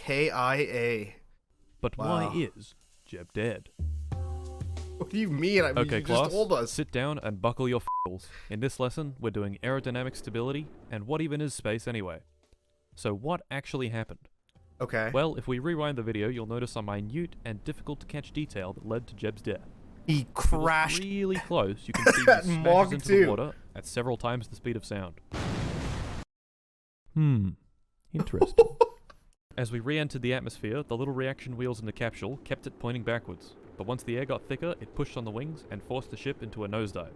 KIA. But Wow. why is Jeb dead? What do you mean? I mean, Okay, you class, just told us. sit down and buckle your f***les. In this lesson, we're doing aerodynamic stability, and what even is space anyway? So what actually happened? Okay. Well, if we rewind the video, you'll notice a minute and difficult to catch detail that led to Jeb's death. He If you look crashed. really close, you can see At he Mach smashes into 2. the water at several times the speed of sound. Interesting. As we re-entered the atmosphere, the little reaction wheels in the capsule kept it pointing backwards. But once the air got thicker, it pushed on the wings and forced the ship into a nosedive.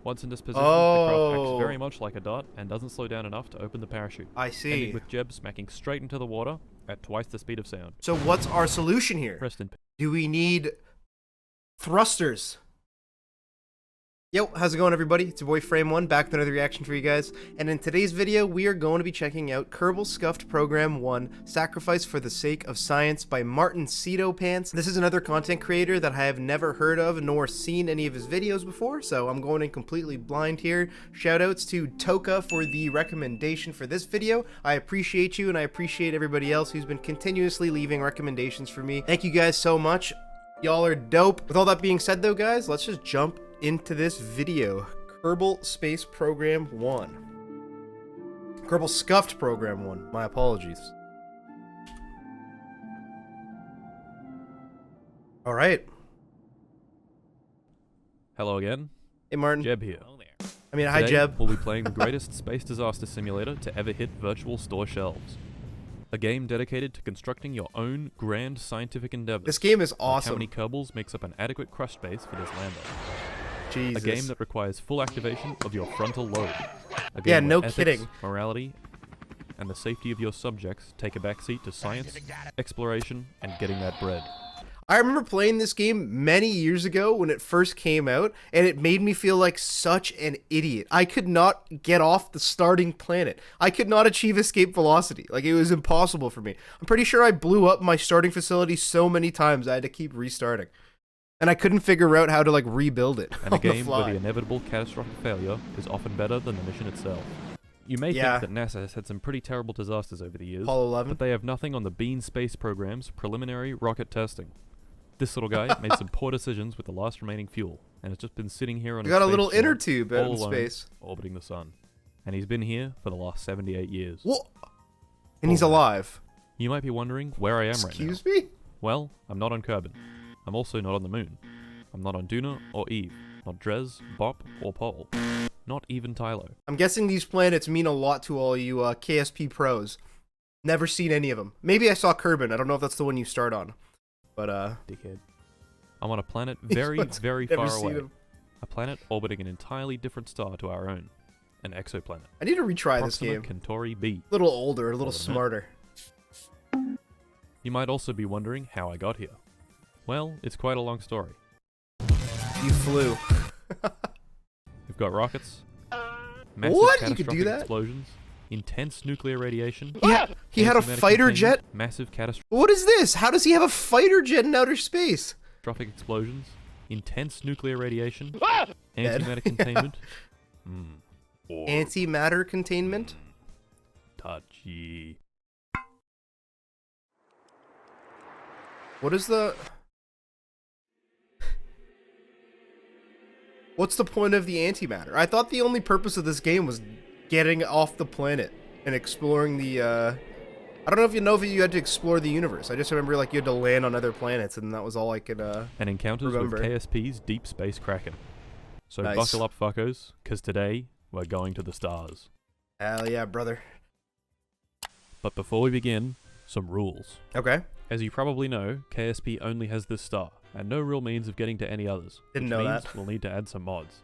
Once in this position, the craft acts very much like a dart and doesn't slow down enough to open the parachute. I see. Ending with Jeb smacking straight into the water at twice the speed of sound. So what's our solution here? Rest in peace. Do we need thrusters? Yo, how's it going, everybody? It's your boy Frame1 back with another reaction for you guys. And in today's video, we are going to be checking out Kerbal Scuffed Program 1, Sacrifice for the Sake of Science by martincitopants. This is another content creator that I have never heard of nor seen any of his videos before, so I'm going in completely blind here. Shoutouts to Toka for the recommendation for this video. I appreciate you, and I appreciate everybody else who's been continuously leaving recommendations for me. Thank you guys so much. Y'all are dope. With all that being said though, guys, let's just jump into this video. Kerbal Space Program 1. Kerbal Scuffed Program 1. My apologies. Alright. Hello again. Hey, Martin. Jeb here. I mean, hi, Today, Jeb. we'll be playing the greatest space disaster simulator to ever hit virtual store shelves. A game dedicated to constructing your own grand scientific endeavors. This game is Like awesome. how many Kerbals makes up an adequate crush space for this lander. Jesus. A game that requires full activation of your frontal lobe. A game Yeah, where no ethics, kidding. morality, and the safety of your subjects take a backseat to science, exploration, and getting that bread. I remember playing this game many years ago when it first came out, and it made me feel like such an idiot. I could not get off the starting planet. I could not achieve escape velocity. Like, it was impossible for me. I'm pretty sure I blew up my starting facility so many times I had to keep restarting. And I couldn't figure out how to, like, rebuild it And a on the game where fly. the inevitable catastrophic failure is often better than the mission itself. You may Yeah. think that NASA has had some pretty terrible disasters over the years, Apollo 11. but they have nothing on the Bean space program's preliminary rocket testing. This little guy made some poor decisions with the last remaining fuel, and has just been sitting here on We a got a space little inner shuttle, tube out all in alone, space. orbiting the sun. And he's been here for the last 78 years. Whoa! And he's Oh, man. alive. You might be wondering where I am right now. Excuse me? Well, I'm not on Kerbin. I'm also not on the moon. I'm not on Duna or Eve. Not Drez, Bop, or Pol. Not even Tylo. I'm guessing these planets mean a lot to all you KSP pros. Never seen any of them. Maybe I saw Kerbin. I don't know if that's the one you start on. But, Dickhead. I'm on a planet These very, ones, very never far seen away. them. A planet orbiting an entirely different star to our own. An exoplanet. I need to retry this Proxima game. Centauri B. A little older, a little Older, huh? smarter. You might also be wondering how I got here. Well, it's quite a long story. You flew. We've got rockets, massive What? You could catastrophic do that? explosions, intense nuclear radiation. Yeah, he had a antimatter fighter containment, jet? Massive What is this? How does he have a fighter jet in outer space? catastrophic explosions, intense nuclear radiation, Dead. antimatter containment. Or Antimatter containment? touchy. What is the... What's the point of the antimatter? I thought the only purpose of this game was getting off the planet and exploring the, I don't know if you had to explore the universe. I just remember, like, you had to land on other planets, and that was all I could, And encounters remember. with KSP's Deep Space Kraken. So Nice. buckle up, fuckos, because today we're going to the stars. Hell yeah, brother. But before we begin, some rules. Okay. As you probably know, KSP only has this star, and no real means of getting to any others. Didn't which know means that. we'll need to add some mods.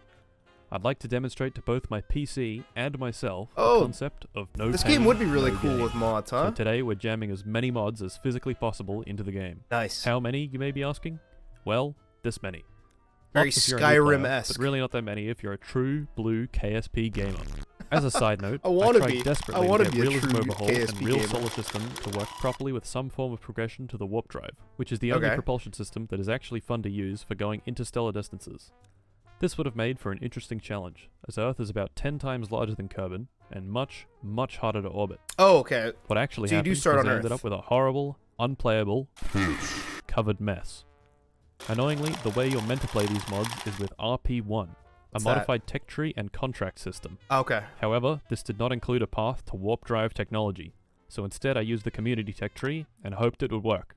I'd like to demonstrate to both my PC and myself Oh, the concept of no This pain, game would be really no cool gain. with mods, huh? So today we're jamming as many mods as physically possible into the game. Nice. How many, you may be asking? Well, this many. Very Lots if you're a new player, Skyrim-esque. but really not that many if you're a true blue KSP gamer. As a side note, I wanna tried be. desperately I wanna to get be a realism true overhaul KSP and real gamer. solar system to work properly with some form of progression to the warp drive, which is the only Okay. propulsion system that is actually fun to use for going interstellar distances. This would have made for an interesting challenge, as Earth is about 10 times larger than Kerbin, and much, much harder to orbit. Oh, okay. What actually So you do happened start is on I ended Earth. up with a horrible, unplayable, covered mess. Annoyingly, the way you're meant to play these mods is with RP1, a What's modified tech tree and contract system. Okay. However, this did not include a path to warp drive technology, so instead I used the community tech tree and hoped it would work.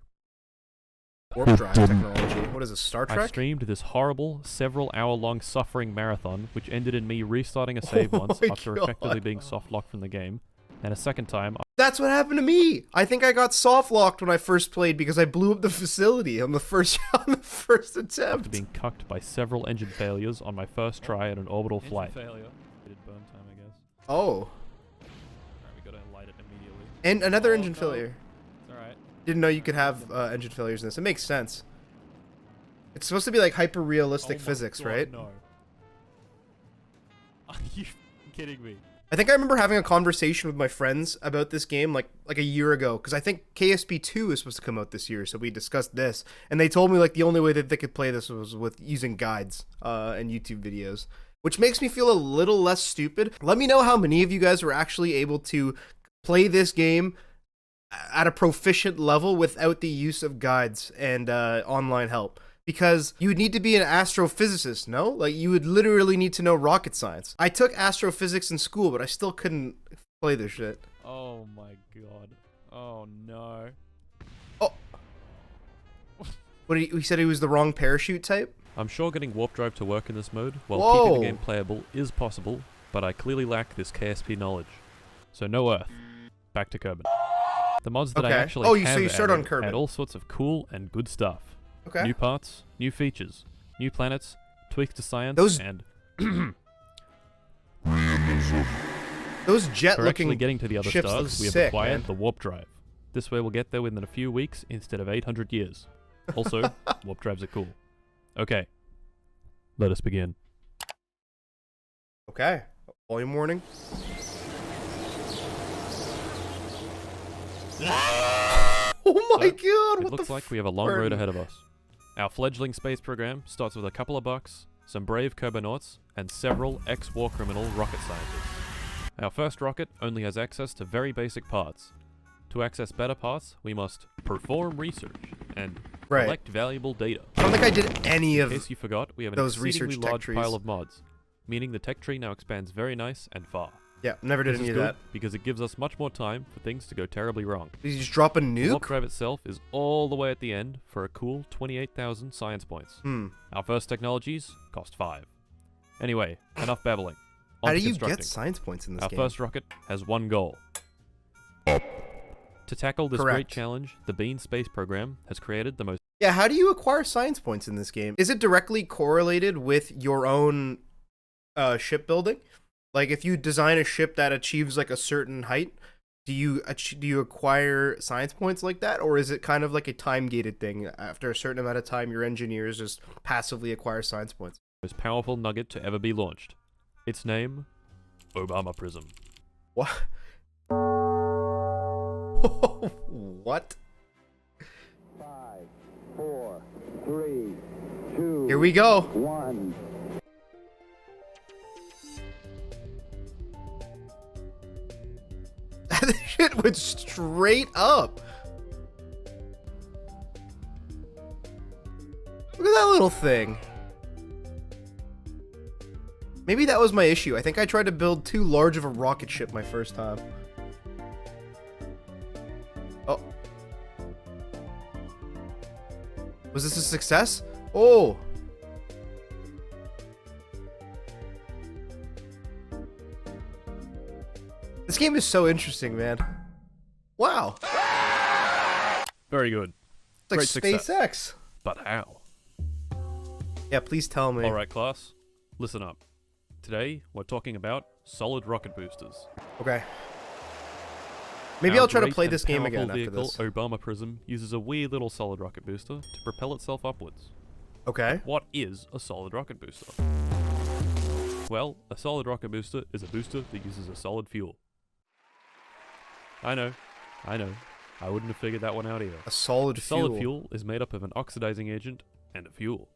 Warp drive technology. What is this, Star I Trek? streamed this horrible, several-hour-long suffering marathon, which ended in me restarting a save Oh once my after God. effectively being soft-locked from the game, and a second time That's what happened to me. I think I got soft locked when I first played because I blew up the facility on the first after attempt. being cucked by several engine failures on my first try at an orbital flight. Failure. Burn time, I guess. Oh, Alright, we gotta light it immediately. and another Oh, engine no. failure. It's alright. Didn't know you could have engine failures in this. It makes sense. It's supposed to be like hyper realistic Oh my physics, God, right? No. Are you kidding me? I think I remember having a conversation with my friends about this game like a year ago, because I think KSP 2 is supposed to come out this year, so we discussed this, and they told me like the only way that they could play this was with using guides and YouTube videos, which makes me feel a little less stupid. Let me know how many of you guys were actually able to play this game at a proficient level without the use of guides and online help. Because you would need to be an astrophysicist, no? Like, you would literally need to know rocket science. I took astrophysics in school, but I still couldn't play this shit. Oh my God. Oh no. Oh. What did he said he was the wrong parachute type? I'm sure getting warp drive to work in this mode while Whoa. keeping the game playable is possible, but I clearly lack this KSP knowledge. So no Earth. Back to Kerbin. The mods that I Okay. actually Oh, have so you start on added Kerbin. add all sorts of cool and good stuff. Okay. New parts, new features, new planets, tweaks to science, Those and Those for actually jet-looking getting to the other ships stars, look we have sick, acquired man. the warp drive. This way we'll get there within a few weeks instead of 800 years. Also, warp drives are cool. Okay, let us begin. Okay. Volume warning. Oh my So, god, It what looks the like we have a long road friend? ahead of us. Our fledgling space program starts with a couple of bucks, some brave Kerbinauts, and several ex-war criminal rocket scientists. Our first rocket only has access to very basic parts. To access better parts, we must perform research and Right. collect valuable data. I don't think I did any In of case you forgot, we have an those exceedingly research tech large trees. pile of mods, meaning the tech tree now expands very nice and far. Yeah, never did This any is of good that. because it gives us much more time for things to go terribly wrong. Did you just drop a The warp nuke? drive itself is all the way at the end for a cool 28,000 science points. Our first technologies cost 5. Anyway, enough babbling. On How to do you constructing. get science points in this Our game? first rocket has one goal. To tackle this great Correct. challenge, the Bean space program has created the most Yeah, how do you acquire science points in this game? Is it directly correlated with your own shipbuilding? Like, if you design a ship that achieves like a certain height, do you acquire science points like that, or is it kind of like a time gated thing? After a certain amount of time, your engineers just passively acquire science points. powerful nugget to ever be launched. Its name, Obama Prism. What? What? 5, 4, 3, 2, Here we go. 1. That shit went straight up. Look at that little thing. Maybe that was my issue. I think I tried to build too large of a rocket ship my first time. Oh. Was this a success? Oh. This game is so interesting, man. Wow. Very good. It's like Great success. SpaceX. But how? Yeah, please tell me. Alright, class. Listen up. Today, we're talking about solid rocket boosters. Okay. Maybe Our I'll try to great play and this game powerful again after vehicle, this. Obama Prism uses a weird little solid rocket booster to propel itself upwards. Okay. What is a solid rocket booster? Well, a solid rocket booster is a booster that uses a solid fuel. I know. I wouldn't have figured that one out either. A solid fuel. Solid fuel is made up of an oxidizing agent and a fuel.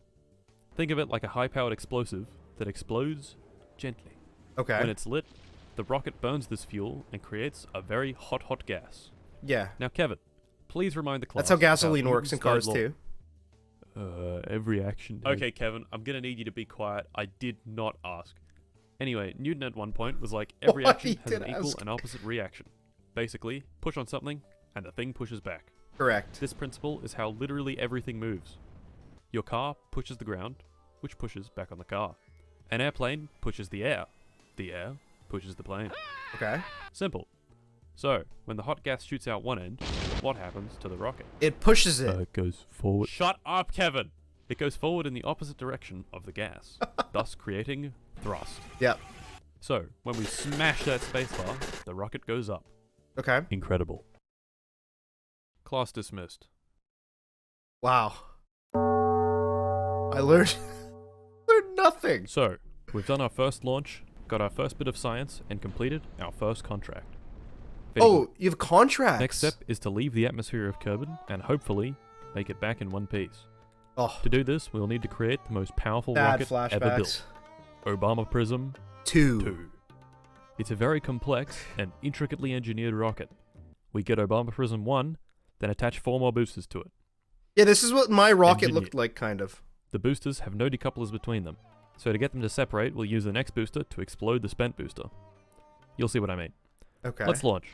Think of it like a high-powered explosive that explodes gently. Okay. When it's lit, the rocket burns this fuel and creates a very hot gas. Yeah. Now, Kevin, please remind the class. That's how gasoline about works in Newton's cars third too. Every action. Okay, Kevin, I'm gonna need you to be quiet. I did not ask. Anyway, Newton at one point was like, every Why action has did an equal ask? and opposite reaction. Basically, push on something, and the thing pushes back. Correct. This principle is how literally everything moves. Your car pushes the ground, which pushes back on the car. An airplane pushes the air pushes the plane. Okay. Simple. So, when the hot gas shoots out one end, what happens to the rocket? It pushes it. It goes forward. Shut up, Kevin! It goes forward in the opposite direction of the gas, thus creating thrust. Yep. So, when we smash that spacebar, the rocket goes up. Okay. Incredible. Class dismissed. Wow. I learned nothing. So, we've done our first launch, got our first bit of science, and completed our first contract. Very Oh, good. you have contracts. Next step is to leave the atmosphere of Kerbin and hopefully make it back in one piece. Oh, To do this, we'll need to create the most powerful bad rocket ever flashbacks. built. Obama Prism 2. 2. It's a very complex and intricately engineered rocket. We get Obama Prism 1, then attach 4 more boosters to it. Yeah, this is what my rocket Engineer. looked like, kind of. The boosters have no decouplers between them, so to get them to separate, we'll use the next booster to explode the spent booster. You'll see what I mean. Okay. Let's launch.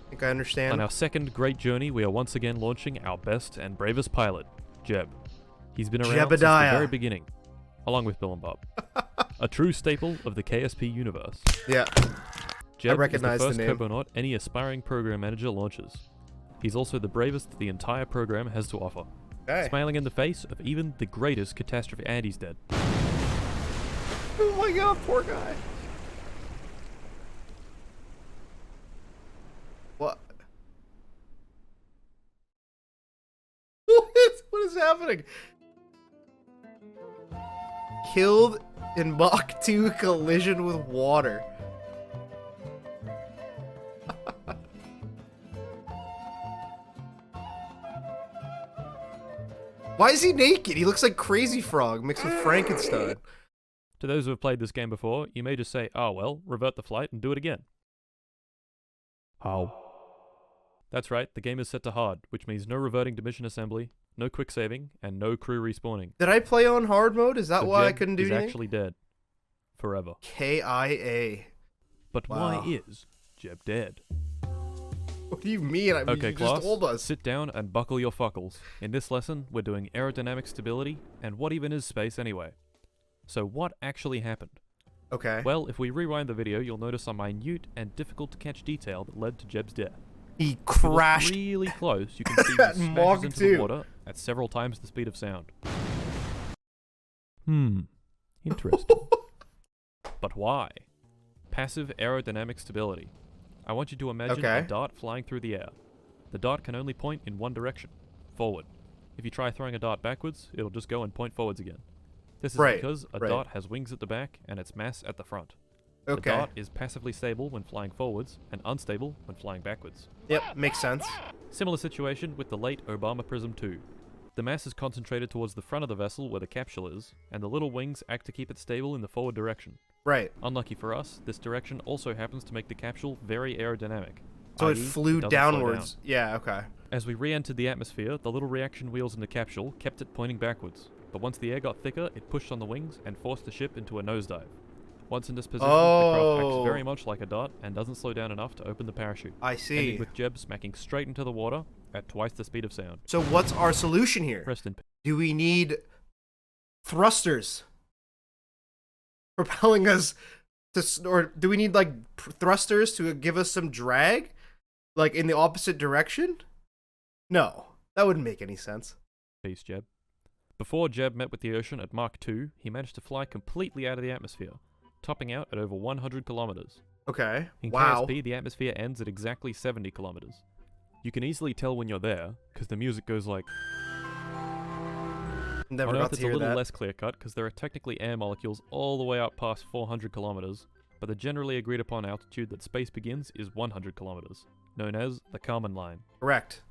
I think I understand. On our second great journey, we are once again launching our best and bravest pilot, Jeb. He's been around since the Jebediah. very beginning, along with Bill and Bob. A true staple of the KSP universe. Yeah. Jeb recognize the is the name. first Kerbonaut any aspiring program manager launches. He's also the bravest the entire program has to offer. Okay. Smiling in the face of even the greatest catastrophe, and he's dead. Oh my god, poor guy. What? What is happening? Killed in Mach 2 collision with water. Why is he naked? He looks like Crazy Frog mixed with Frankenstein. To those who have played this game before, you may just say, oh well, revert the flight and do it again. How? That's right, the game is set to hard, which means no reverting to mission assembly, no quick saving, and no crew respawning. Did I play on hard mode? Is that So why I Jeb couldn't do is anything? actually dead. Forever. KIA. But Wow. why is Jeb dead? What do you mean? I mean, Okay, you class, just told us. sit down and buckle your fuckles. In this lesson, we're doing aerodynamic stability, and what even is space anyway? So what actually happened? Okay. Well, if we rewind the video, you'll notice a minute and difficult to catch detail that led to Jeb's death. He If you look crashed. really close, you can see At he Mach smashes into 2. the water at several times the speed of sound. Interesting. But why? Passive aerodynamic stability. I want you to imagine a Okay. dart flying through the air. The dart can only point in one direction, forward. If you try throwing a dart backwards, it'll just go and point forwards again. This is Right, because a right. dart has wings at the back and its mass at the front. The Okay. dart is passively stable when flying forwards and unstable when flying backwards. Yep, makes sense. Similar situation with the late Obama Prism 2. The mass is concentrated towards the front of the vessel where the capsule is, and the little wings act to keep it stable in the forward direction. Right. Unlucky for us, this direction also happens to make the capsule very aerodynamic. So it i.e., flew doesn't slow downwards. down. Yeah, okay. As we re-entered the atmosphere, the little reaction wheels in the capsule kept it pointing backwards, but once the air got thicker, it pushed on the wings and forced the ship into a nosedive. Once in this position, the craft acts very much like a dart and doesn't slow down enough to open the parachute, I ending see. with Jeb smacking straight into the water at twice the speed of sound. So what's our solution here? Rest in peace. Do we need thrusters propelling us to, or do we need like thrusters to give us some drag, like in the opposite direction? No, that wouldn't make any sense. Peace, Jeb. Before Jeb met with the ocean at Mach 2, he managed to fly completely out of the atmosphere, topping out at over 100 kilometers. Okay. In Wow. KSP, the atmosphere ends at exactly 70 kilometers. You can easily tell when you're there, because the music goes like... Never On got Earth to it's a hear little that. less clear-cut, because there are technically air molecules all the way up past 400 kilometers, but the generally agreed upon altitude that space begins is 100 kilometers, known as the Kármán line. Correct.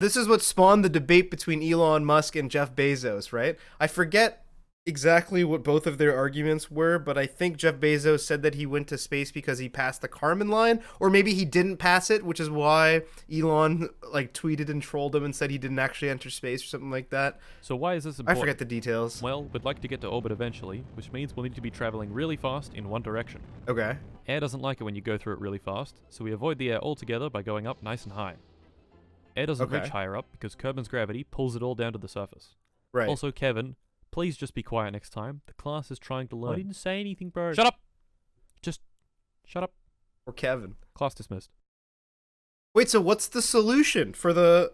This is what spawned the debate between Elon Musk and Jeff Bezos, right? I forget exactly what both of their arguments were, but I think Jeff Bezos said that he went to space because he passed the Kármán line, or maybe he didn't pass it, which is why Elon like tweeted and trolled him and said he didn't actually enter space or something like that. So why is this I important? forget the details. Well, we'd like to get to orbit eventually, which means we'll need to be traveling really fast in one direction. Okay. Air doesn't like it when you go through it really fast, so we avoid the air altogether by going up nice and high. Air doesn't Okay. reach higher up because Kerbin's gravity pulls it all down to the surface. Right. Also, Kevin, please just be quiet next time. The class is trying to learn. I didn't say anything, bro. Shut up! Just shut up. Or Kevin. Class dismissed. Wait, so what's the solution for the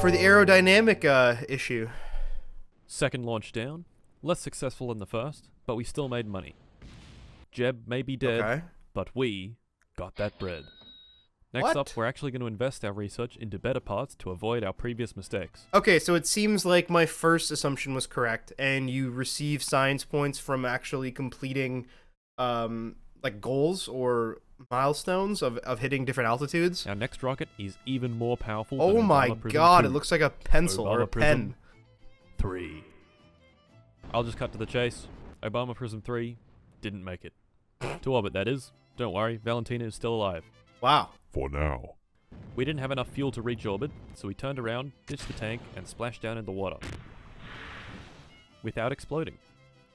aerodynamic issue? Second launch down. Less successful than the first, but we still made money. Jeb may be dead, Okay. but we got that bread. Next What? up, we're actually going to invest our research into better parts to avoid our previous mistakes. Okay, so it seems like my first assumption was correct, and you receive science points from actually completing, like goals or milestones of hitting different altitudes. Our next rocket is even more powerful Oh than my Obama Prism god, 2. it looks like a pencil or Obama a pen. Prism 3. I'll just cut to the chase. Obama Prism 3 didn't make it. To orbit, that is. Don't worry, Valentina is still alive. Wow. For now. We didn't have enough fuel to reach orbit, so we turned around, ditched the tank, and splashed down in the water. Without exploding.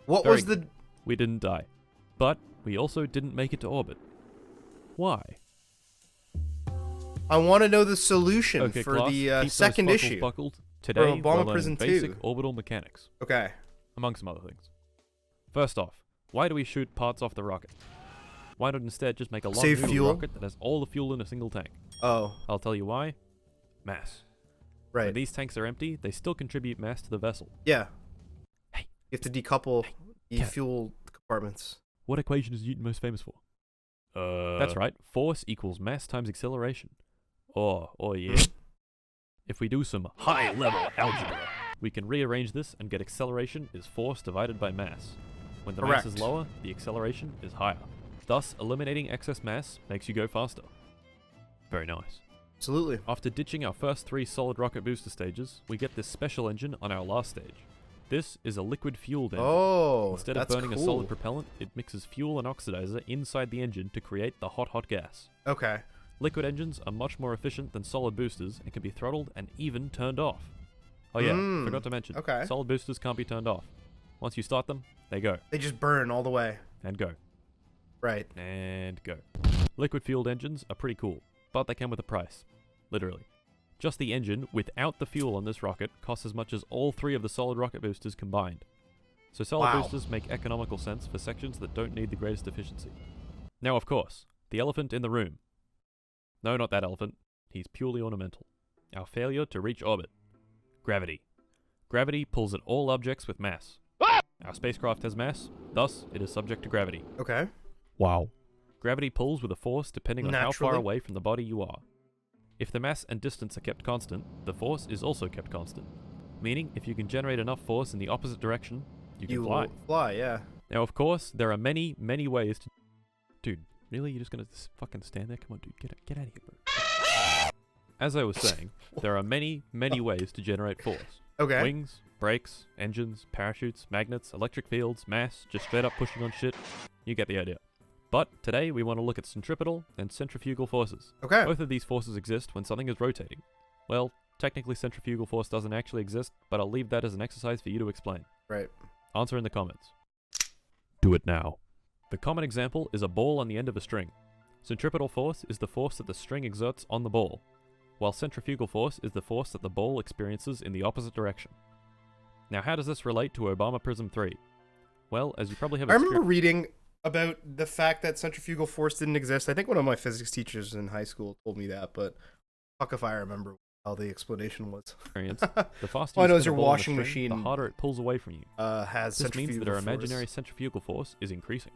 What Very was the... We didn't die. But we also didn't make it to orbit. Why? I want to know the solution Okay, for class, the keep those second buckles issue. buckled. Today, Obama we're learning Prism basic 2. orbital mechanics, Okay. among some other things. First off, why do we shoot parts off the rocket? Why not instead just make a long Save noodle fuel? rocket that has all the fuel in a single tank? Oh, I'll tell you why. Mass. When right. these tanks are empty, they still contribute mass to the vessel. Yeah. Hey. You have to decouple the Kev. fuel compartments. What equation is Newton most famous for? That's right. Force equals mass times acceleration. Oh yeah. If we do some high-level algebra, we can rearrange this and get acceleration is force divided by mass. When the mass is Correct. lower, the acceleration is higher. Thus, eliminating excess mass makes you go faster. Very nice. Absolutely. After ditching our first 3 solid rocket booster stages, we get this special engine on our last stage. This is a liquid-fueled engine. Oh, Instead of that's burning cool. a solid propellant, it mixes fuel and oxidizer inside the engine to create the hot gas. Okay. Liquid engines are much more efficient than solid boosters and can be throttled and even turned off. Oh yeah, forgot to mention, okay. solid boosters can't be turned off. Once you start them, they go, They just burn all the way. and go, Right. and go. Liquid-fueled engines are pretty cool, but they come with a price. Literally. Just the engine, without the fuel on this rocket, costs as much as all 3 of the solid rocket boosters combined. So solid Wow. boosters make economical sense for sections that don't need the greatest efficiency. Now, of course, the elephant in the room. No, not that elephant. He's purely ornamental. Our failure to reach orbit. Gravity. Gravity pulls at all objects with mass. Our spacecraft has mass, thus it is subject to gravity. Okay. Wow. Gravity pulls with a force depending on how far Naturally. away from the body you are. If the mass and distance are kept constant, the force is also kept constant. Meaning, if you can generate enough force in the opposite direction, you can fly. will fly, yeah. Now, of course, there are many, many ways to... Dude, really? You're just gonna fucking stand there? Come on, dude. Get out of here, bro. As I was saying, there are many, many ways to generate force. Okay. Wings, brakes, engines, parachutes, magnets, electric fields, mass, just straight up pushing on shit. You get the idea. But today we want to look at centripetal and centrifugal forces. Okay. Both of these forces exist when something is rotating. Well, technically centrifugal force doesn't actually exist, but I'll leave that as an exercise for you to explain. Right. Answer in the comments. Do it now. The common example is a ball on the end of a string. Centripetal force is the force that the string exerts on the ball, while centrifugal force is the force that the ball experiences in the opposite direction. Now, how does this relate to Obama Prism 3? Well, as you probably have I remember reading about the fact that centrifugal force didn't exist. I think one of my physics teachers in high school told me that, but fuck if I remember how the explanation was. experience, the faster All I you know is spin your a ball on a washing string, machine the harder it pulls away from you. Has This centrifugal means that our force. imaginary centrifugal force is increasing.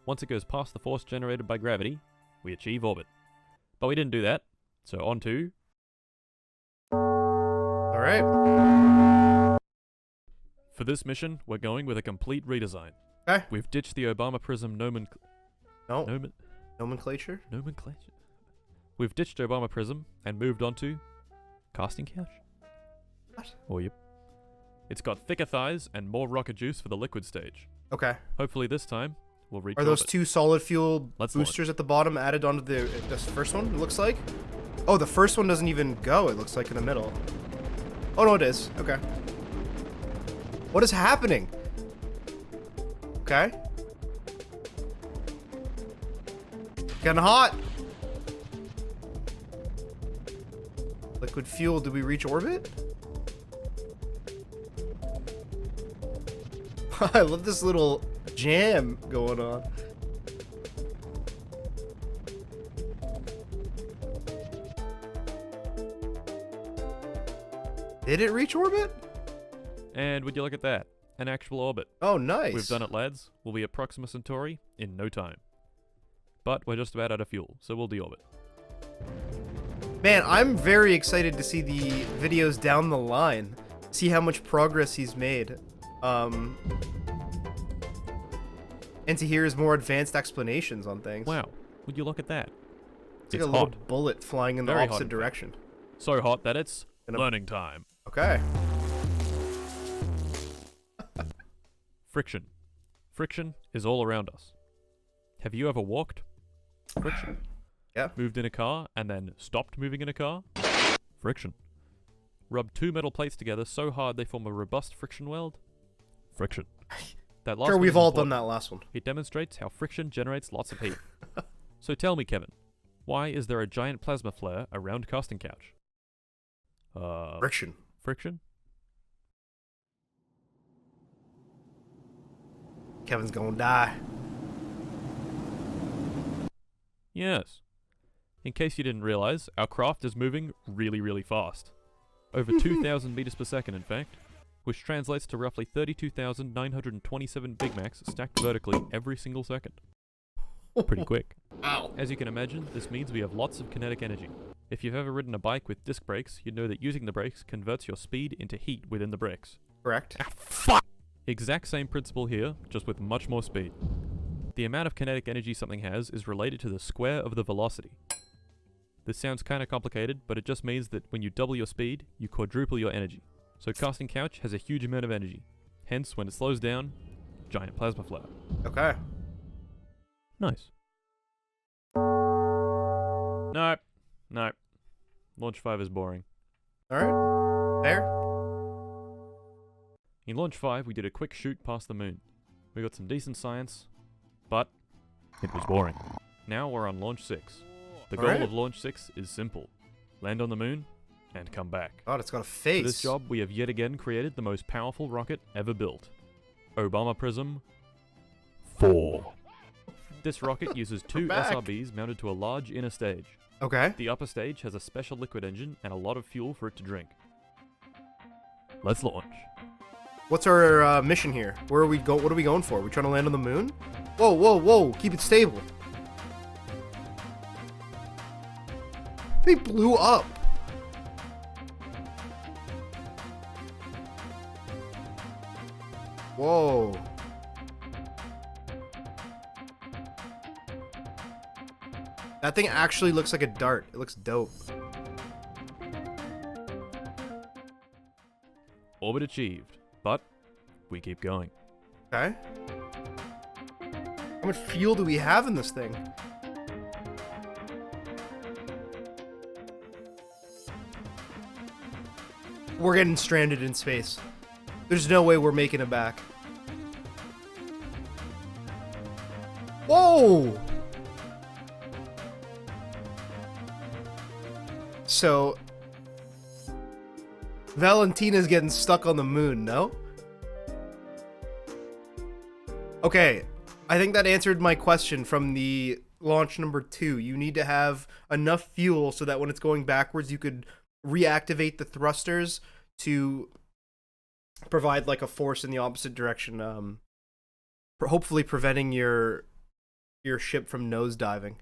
Once it goes past the force generated by gravity, we achieve orbit. But we didn't do that, so on to... All right. For this mission, we're going with a complete redesign. Okay. We've ditched the Obama Prism nomenclature. Nomenclature. We've ditched Obama Prism and moved on to casting couch. What? Oh, yep. It's got thicker thighs and more rocket juice for the liquid stage. Okay. Hopefully this time, we'll reach Are those orbit. 2 solid fuel Let's boosters at the bottom added onto this first one, it looks like? Oh, the first one doesn't even go, it looks like, in the middle. Oh, no, it is. Okay. What is happening? Okay. Getting hot. Liquid fuel, did we reach orbit? I love this little jam going on. Did it reach orbit? And would you look at that? An actual orbit. Oh, nice. We've done it, lads. We'll be at Proxima Centauri in no time. But we're just about out of fuel, so we'll deorbit. Man, I'm very excited to see the videos down the line. See how much progress he's made. And to hear his more advanced explanations on things. Wow, would you look at that? It's like a little bullet flying in the Very hot, opposite in fact. direction. So hot that it's Gonna- learning time. Okay. Friction. Friction is all around us. Have you ever walked? Friction. Yeah. Moved in a car and then stopped moving in a car? Friction. Rub 2 metal plates together so hard they form a robust friction weld? Friction. That last Sure, one we've is all important. done that last one. It demonstrates how friction generates lots of heat. So tell me, Kevin, why is there a giant plasma flare around casting couch? Friction. Friction? Kevin's gonna die. Yes. In case you didn't realize, our craft is moving really, really fast. Over 2,000 meters per second, in fact, which translates to roughly 32,927 Big Macs stacked vertically every single second. Pretty quick. Ow. As you can imagine, this means we have lots of kinetic energy. If you've ever ridden a bike with disc brakes, you'd know that using the brakes converts your speed into heat within the brakes. Correct. Exact same principle here, just with much more speed. The amount of kinetic energy something has is related to the square of the velocity. This sounds kinda complicated, but it just means that when you double your speed, you quadruple your energy. So casting couch has a huge amount of energy. Hence, when it slows down, giant plasma flare. Okay. Nice. Nope. Nope. Launch 5 is boring. Alright. Fair. In Launch 5, we did a quick shoot past the moon. We got some decent science, but it was boring. Now we're on Launch 6. The goal Alright. of Launch 6 is simple. Land on the moon, and come back. God, it's got a For face. this job, we have yet again created the most powerful rocket ever built. Obama Prism 4. This rocket uses 2 back. SRBs mounted to a large inner stage. Okay. The upper stage has a special liquid engine and a lot of fuel for it to drink. Let's launch. What's our mission here? Where are we go? What are we going for? Are we trying to land on the moon? Whoa, whoa, whoa! Keep it stable. They blew up. Whoa. That thing actually looks like a dart. It looks dope. Orbit achieved, but we keep going. Okay. How much fuel do we have in this thing? We're getting stranded in space. There's no way we're making it back. Whoa! So, Valentina's getting stuck on the moon, no? Okay, I think that answered my question from the launch number 2. You need to have enough fuel so that when it's going backwards, you could reactivate the thrusters to provide like a force in the opposite direction, hopefully preventing your ship from nosediving.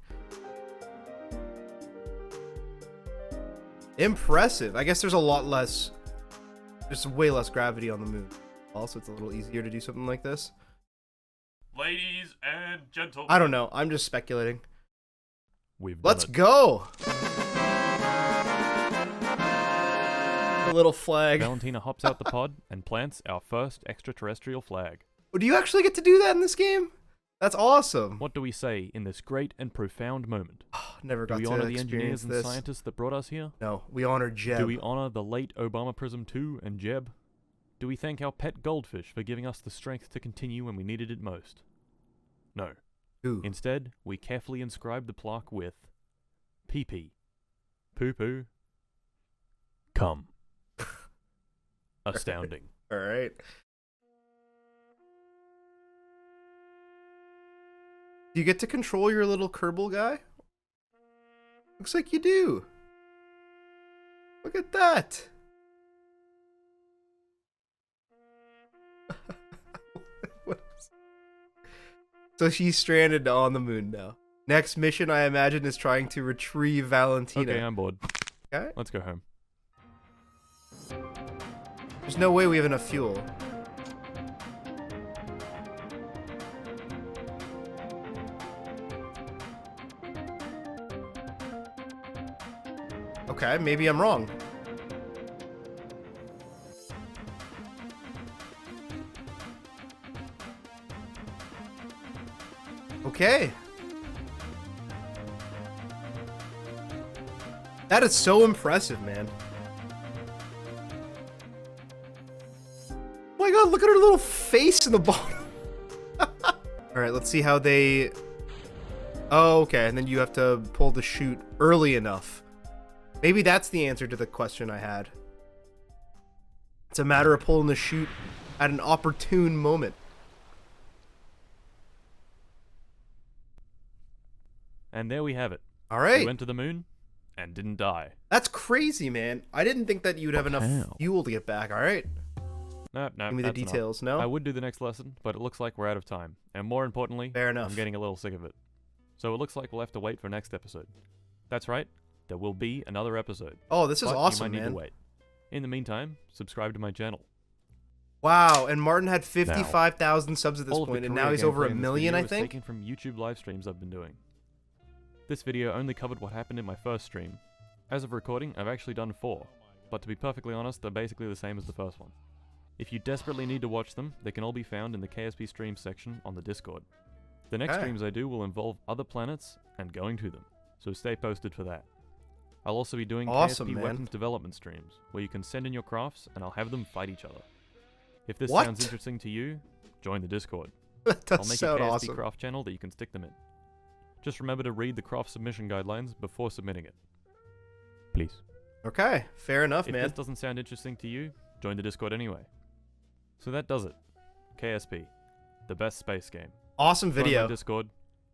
Impressive. I guess there's way less gravity on the moon. Also, it's a little easier to do something like this. Ladies and gentlemen, I don't know. I'm just speculating. we've done Let's it. go. The little flag. Valentina hops out the pod and plants our first extraterrestrial flag. Do you actually get to do that in this game? That's awesome. What do we say in this great and profound moment? Never Do got we to honor the experience engineers and this. scientists that brought us here? No, we honor Jeb. Do we honor the late Obama Prism 2 and Jeb? Do we thank our pet goldfish for giving us the strength to continue when we needed it most? No. Ooh. Instead, we carefully inscribe the plaque with pee-pee, poo-poo, come. Astounding. All right. Do you get to control your little Kerbal guy? Looks like you do. Look at that. What is... So she's stranded on the moon now. Next mission, I imagine, is trying to retrieve Valentina. Okay, I'm bored. Okay. Let's go home. There's no way we have enough fuel. Okay, maybe I'm wrong. Okay. That is so impressive, man. Oh my god, look at her little face in the bottom. Alright, let's see how they... Oh, okay, and then you have to pull the chute early enough. Maybe that's the answer to the question I had. It's a matter of pulling the chute at an opportune moment. And there we have it. Alright. We went to the moon and didn't die. That's crazy, man. I didn't think that you'd have enough How? fuel to get back. Alright. No, Give me the that's enough. details, no? I would do the next lesson, but it looks like we're out of time. And more importantly, Fair enough. I'm getting a little sick of it. So it looks like we'll have to wait for next episode. That's right, there will be another episode. Oh, this is But awesome, you might need man. to wait. In the meantime, subscribe to my channel. Wow, and Martin had 55,000 subs at this All of the point, and career now he's over gameplay a in this million, video I is think? taken from YouTube live streams I've been doing. This video only covered what happened in my first stream. As of recording, I've actually done 4, but to be perfectly honest, they're basically the same as the first one. If you desperately need to watch them, they can all be found in the KSP streams section on the Discord. The next Okay. streams I do will involve other planets and going to them, so stay posted for that. I'll also be doing Awesome, KSP man. weapons development streams, where you can send in your crafts and I'll have them fight each other. If this What? sounds interesting to you, join the Discord. That I'll does make a sound KSP awesome. craft channel that you can stick them in. Just remember to read the craft submission guidelines before submitting it. Please. Okay, fair enough, If man. this doesn't sound interesting to you, join the Discord anyway. So that does it. KSP, the best space game. Awesome Join my video. Discord,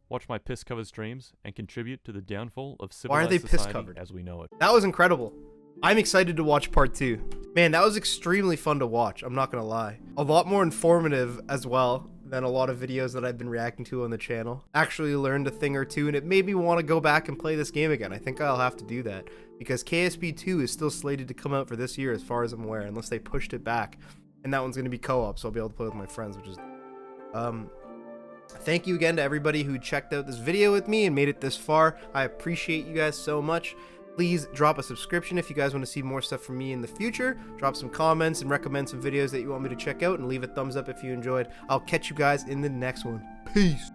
watch my piss-covered streams, and contribute to the downfall of Why are civilized they society piss-covered? as we know it. That was incredible. I'm excited to watch part 2. Man, that was extremely fun to watch, I'm not gonna lie. A lot more informative as well than a lot of videos that I've been reacting to on the channel. Actually learned a thing or two, and it made me want to go back and play this game again. I think I'll have to do that, because KSP 2 is still slated to come out for this year as far as I'm aware, unless they pushed it back. And that one's gonna be co-op, so I'll be able to play with my friends, which is... Thank you again to everybody who checked out this video with me and made it this far. I appreciate you guys so much. Please drop a subscription if you guys want to see more stuff from me in the future. Drop some comments and recommend some videos that you want me to check out, and leave a thumbs up if you enjoyed. I'll catch you guys in the next one. Peace.